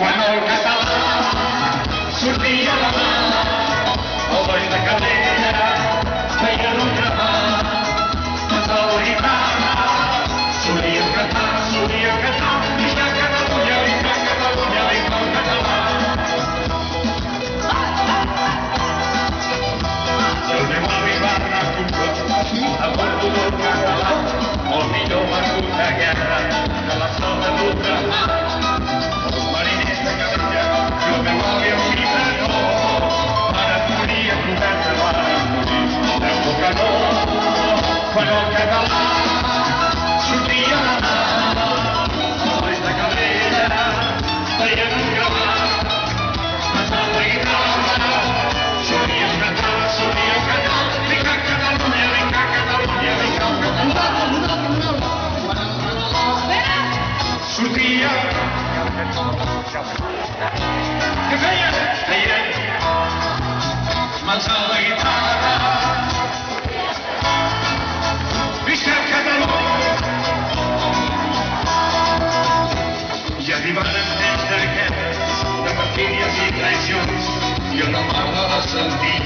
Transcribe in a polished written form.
Quan el català sortia a la mà, els nois de Cabrera feien un gravat, passant la guitarra, solien cantar, vinga Catalunya, vinga Catalunya, vinga Catalunya. Quan el català sortia, què feien? Feien marxar la guitarra, i arribaren temps d'aquests de martíries i traïcions i una part de la sentit